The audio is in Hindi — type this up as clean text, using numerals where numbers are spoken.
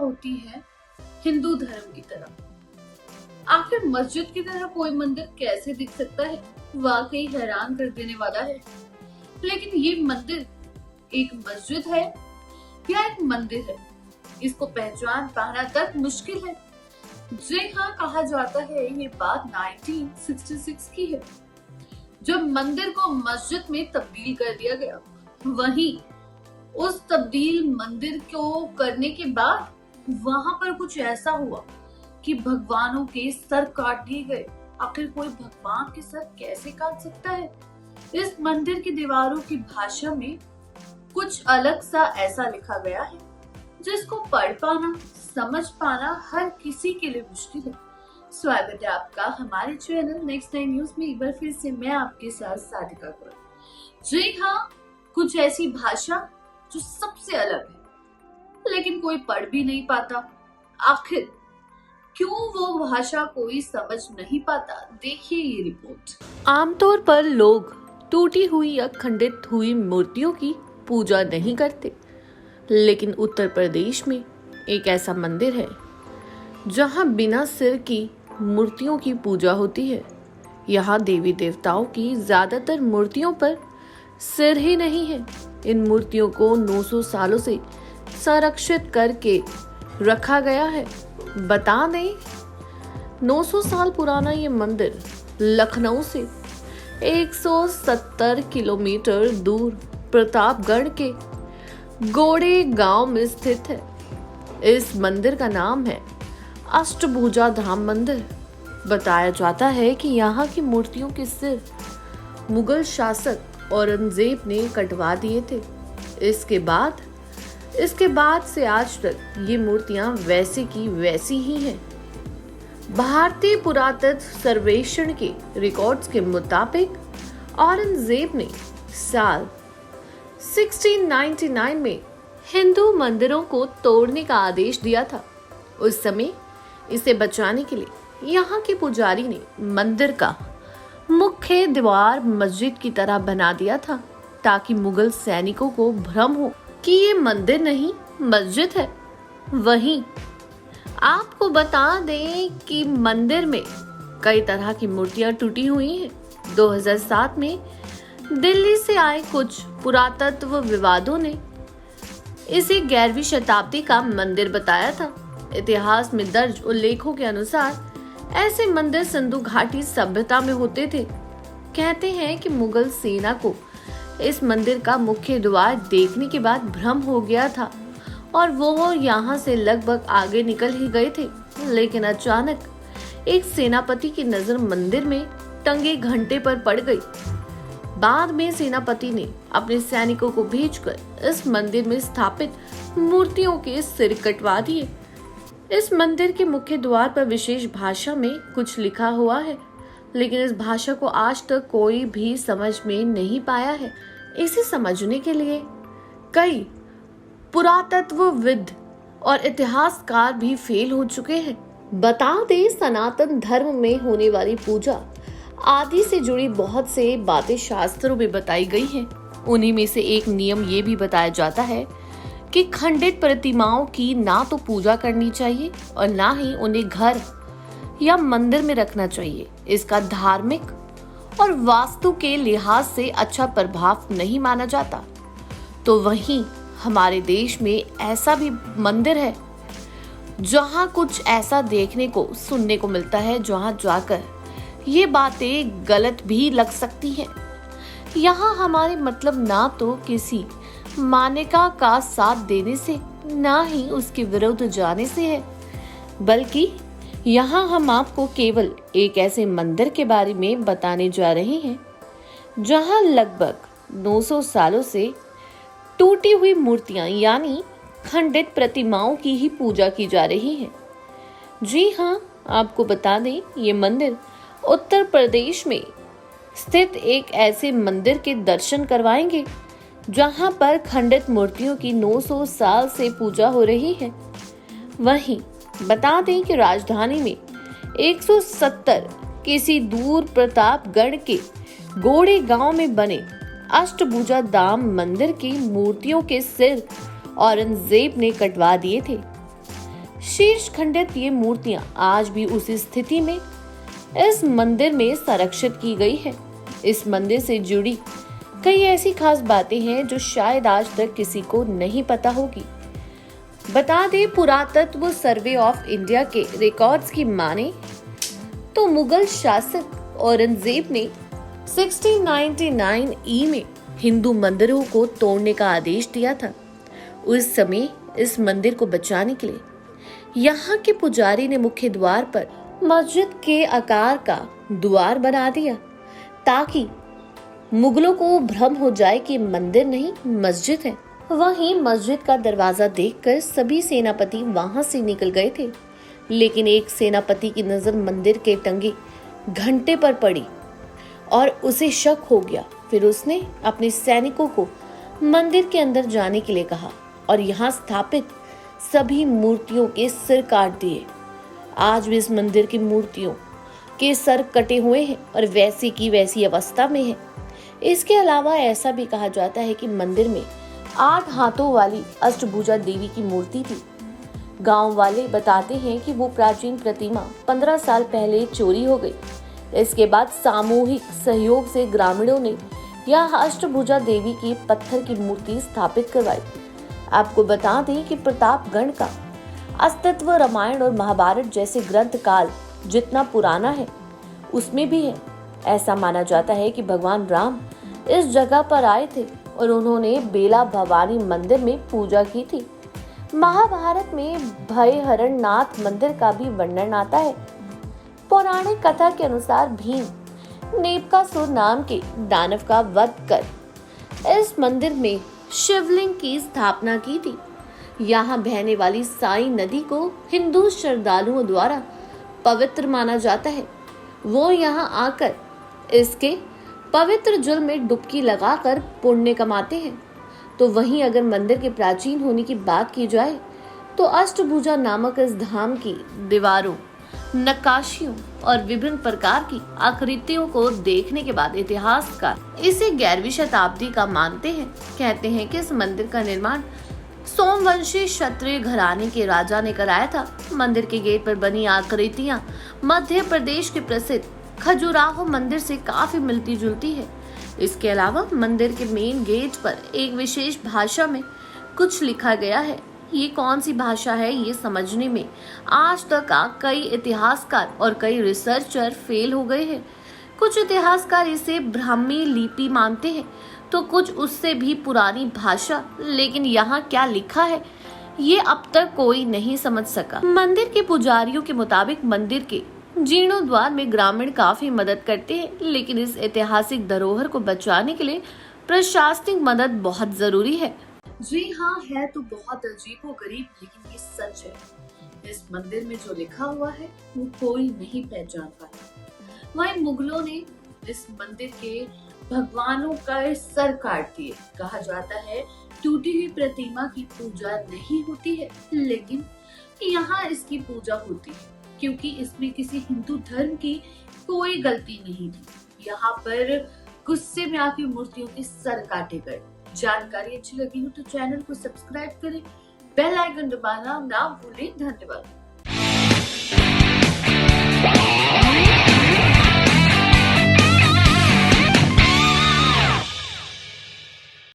होती है हिंदू धर्म की तरह। आखिर मस्जिद की तरह कोई मंदिर कैसे दिख सकता है? वाकई हैरान कर देने वाला है। लेकिन ये मंदिर एक मस्जिद है या एक मंदिर है, इसको पहचान पाना तक मुश्किल है। जी हाँ, कहा जाता है ये बात 1966 की है, जब मंदिर को मस्जिद में तब्दील कर दिया गया। वहीं उस तब्दील मंदिर को करने के बाद वहां पर कुछ ऐसा हुआ कि भगवानों के सर काट दिए गए। आखिर कोई भगवान के सर कैसे काट सकता है? इस मंदिर की दीवारों की भाषा में कुछ अलग सा ऐसा लिखा गया है जिसको पढ़ पाना, समझ पाना हर किसी के लिए मुश्किल है। स्वागत है आपका हमारे चैनल नेक्स्ट 9 न्यूज में। एक बार फिर से मैं आपके साथ साधिका कौर। जी हाँ, कुछ ऐसी भाषा जो सबसे अलग है लेकिन कोई पढ़ भी नहीं पाता। आखिर क्यों वो भाषा कोई समझ नहीं पाता? देखिए ये रिपोर्ट। आमतौर पर लोग टूटी हुई या खंडित हुई मूर्तियों की पूजा नहीं करते, लेकिन उत्तर प्रदेश में एक ऐसा मंदिर है जहां बिना सिर की मूर्तियों की पूजा होती है। यहाँ देवी देवताओं की ज्यादातर मूर्तियों पर सिर ही नहीं है। इन मूर्तियों को 900 सालों से संरक्षित करके रखा गया है। बता दें, 900 साल पुराना ये मंदिर लखनऊ से 170 किलोमीटर दूर प्रतापगढ़ के गोड़े गांव में स्थित है। इस मंदिर का नाम है अष्टभुजा धाम मंदिर। बताया जाता है कि यहाँ की मूर्तियों के सिर मुगल शासक औरंगजेब ने कटवा दिए थे। इसके बाद से आज तक ये मूर्तियां वैसे की वैसी ही हैं। भारतीय पुरातत्व सर्वेक्षण के रिकॉर्ड्स के मुताबिक औरंगजेब ने साल 1699 में हिंदू मंदिरों को तोड़ने का आदेश दिया था। उस समय इसे बचाने के लिए यहाँ के पुजारी ने मंदिर का मुख्य द्वार मस्जिद की तरह बना दिया था, ताकि मुगल सैनिकों को भ्रम हो कि ये मंदिर नहीं मस्जिद है। वहीं आपको बता दें कि मंदिर में कई तरह की मूर्तियां टूटी हुई हैं। 2007 में दिल्ली से आए कुछ पुरातत्व विवादों ने इसे 11वीं शताब्दी का मंदिर बताया था। इतिहास में दर्ज उल्लेखों के अनुसार ऐसे मंदिर सिंधु घाटी सभ्यता में होते थे। कहते हैं कि मुगल सेना को इस मंदिर का मुख्य द्वार देखने के बाद भ्रम हो गया था और वो यहाँ से लगभग आगे निकल ही गए थे। लेकिन अचानक एक सेनापति की नजर मंदिर में टंगे घंटे पर पड़ गई। बाद में सेनापति ने अपने सैनिकों को भेजकर इस मंदिर में स्थापित मूर्तियों के सिर कटवा दिए। इस मंदिर के मुख्य द्वार पर विशेष भाषा में कुछ लिखा हुआ है, लेकिन इस भाषा को आज तक कोई भी समझ में नहीं पाया है। इसे समझने के लिए कई पुरातत्वविद और इतिहासकार भी फेल हो चुके हैं। बता दें, सनातन धर्म में होने वाली पूजा आदि से जुड़ी बहुत से बातें शास्त्रों में बताई गई हैं। उन्हीं में से एक नियम ये भी बताया जाता है कि खंडित प्रतिमाओं की ना तो पूजा करनी चाहिए और ना ही उन्हें घर या मंदिर में रखना चाहिए। इसका धार्मिक और वास्तु के लिहाज से अच्छा प्रभाव नहीं माना जाता। तो वहीं हमारे देश में ऐसा भी मंदिर है जहां कुछ ऐसा देखने को सुनने को मिलता है, जहां जाकर ये बातें गलत भी लग सकती हैं। यहाँ हमारे मतलब ना तो किसी मान्यता का साथ देने से, ना ही उसके विरुद्ध जाने से है, बल्कि यहाँ हम आपको केवल एक ऐसे मंदिर के बारे में बताने जा रहे हैं जहाँ लगभग 900 सालों से टूटी हुई मूर्तियां यानी खंडित प्रतिमाओं की ही पूजा की जा रही है। जी हाँ, आपको बता दें, ये मंदिर उत्तर प्रदेश में स्थित एक ऐसे मंदिर के दर्शन करवाएंगे जहां पर खंडित मूर्तियों की 900 साल से पूजा हो रही है। वहीं बता दें कि राजधानी में 170 किसी दूर प्रतापगढ़ के गोड़े गांव में बने अष्टभुजा धाम मंदिर की मूर्तियों के सिर औरंगजेब ने कटवा दिए थे। शीर्ष खंडित ये मूर्तियां आज भी उसी स्थिति में इस मंदिर में संरक्षित की गई है। इस मंदिर से जुड़ी कई ऐसी खास बातें हैं जो शायद आज तक किसी को नहीं पता होगी। बता दें, पुरातत्व सर्वे ऑफ इंडिया के रिकॉर्ड्स की माने तो मुगल शासक औरंगजेब ने 1699 ई में हिंदू मंदिरों को तोड़ने का आदेश दिया था। उस समय इस मंदिर को बचाने के लिए यहाँ के पुजारी ने मुख्य द्वार पर मस्जिद के आकार का द्वार बना दिया ताकि मुगलों को भ्रम हो जाए कि मंदिर नहीं मस्जिद है। वहीं मस्जिद का दरवाजा देखकर सभी सेनापति वहां से निकल गए थे, लेकिन एक सेनापति की नजर मंदिर के टंगे घंटे पर पड़ी और उसे शक हो गया। फिर उसने अपने सैनिकों को मंदिर के अंदर जाने के लिए कहा और यहाँ स्थापित सभी मूर्तियों के सिर काट दिए। आज भी इस मंदिर की मूर्तियों के सर कटे हुए हैं और वैसी की वैसी अवस्था में है। इसके अलावा ऐसा भी कहा जाता है कि मंदिर में 8 हाथों वाली अष्टभुजा देवी की मूर्ति थी। गांव वाले बताते हैं कि वो प्राचीन प्रतिमा 15 साल पहले चोरी हो गई। इसके बाद सामूहिक सहयोग से ग्रामीणों ने यह अष्टभुजा देवी की पत्थर की मूर्ति स्थापित करवाई। आपको बता दें कि प्रतापगढ़ का अस्तित्व रामायण और महाभारत जैसे ग्रंथ काल जितना पुराना है उसमें भी है। ऐसा माना जाता है कि भगवान राम इस जगह पर आए थे और उन्होंने बेला भवानी मंदिर में पूजा की थी। महाभारत में भयहरण नाथ मंदिर का भी वर्णन आता है। पौराणिक कथा के अनुसार भीम नेबकासुर नाम के दानव का वध कर इस मंदिर में शिवलिंग की स्थापना की थी। यहाँ बहने वाली साई नदी को हिंदू श्रद्धालुओं द्वारा पवित्र माना जाता है। वो यहाँ आकर इसके पवित्र जल में डुबकी लगाकर पुण्य कमाते हैं। तो वहीं अगर मंदिर के प्राचीन होने की बात की जाए तो अष्टभुजा नामक इस धाम की दीवारों, नक्काशियों और विभिन्न प्रकार की आकृतियों को देखने के बाद इतिहासकार इसे 11वीं शताब्दी का मानते हैं। कहते हैं कि इस मंदिर का निर्माण सोमवंशी क्षत्रिय घराने के राजा ने कराया था। मंदिर के गेट पर बनी आकृतियां मध्य प्रदेश के प्रसिद्ध खजुराहो मंदिर से काफी मिलती जुलती है। इसके अलावा मंदिर के मेन गेट पर एक विशेष भाषा में कुछ लिखा गया है। ये कौन सी भाषा है ये समझने में आज तक कई इतिहासकार और कई रिसर्चर फेल हो गए हैं। कुछ इतिहासकार इसे ब्राह्मी लिपि मानते हैं तो कुछ उससे भी पुरानी भाषा, लेकिन यहाँ क्या लिखा है ये अब तक कोई नहीं समझ सका। मंदिर के पुजारियों के मुताबिक मंदिर के जीर्णोद्धार में ग्रामीण काफी मदद करते हैं, लेकिन इस ऐतिहासिक धरोहर को बचाने के लिए प्रशासनिक मदद बहुत जरूरी है। जी हाँ, है तो बहुत अजीब व गरीब, लेकिन ये सच है। इस मंदिर में जो लिखा हुआ है वो कोई नहीं पहचान पाया। वहीं मुगलों ने इस मंदिर के भगवानों का सर काट दिए। कहा जाता है टूटी हुई प्रतिमा की पूजा नहीं होती है, लेकिन यहाँ इसकी पूजा होती है क्योंकि इसमें किसी हिंदू धर्म की कोई गलती नहीं थी। यहाँ पर गुस्से में आकर मूर्तियों के सर काटे गए। जानकारी अच्छी लगी हो तो चैनल को सब्सक्राइब करें, बेल आइकन दबाना ना भूलें। धन्यवाद।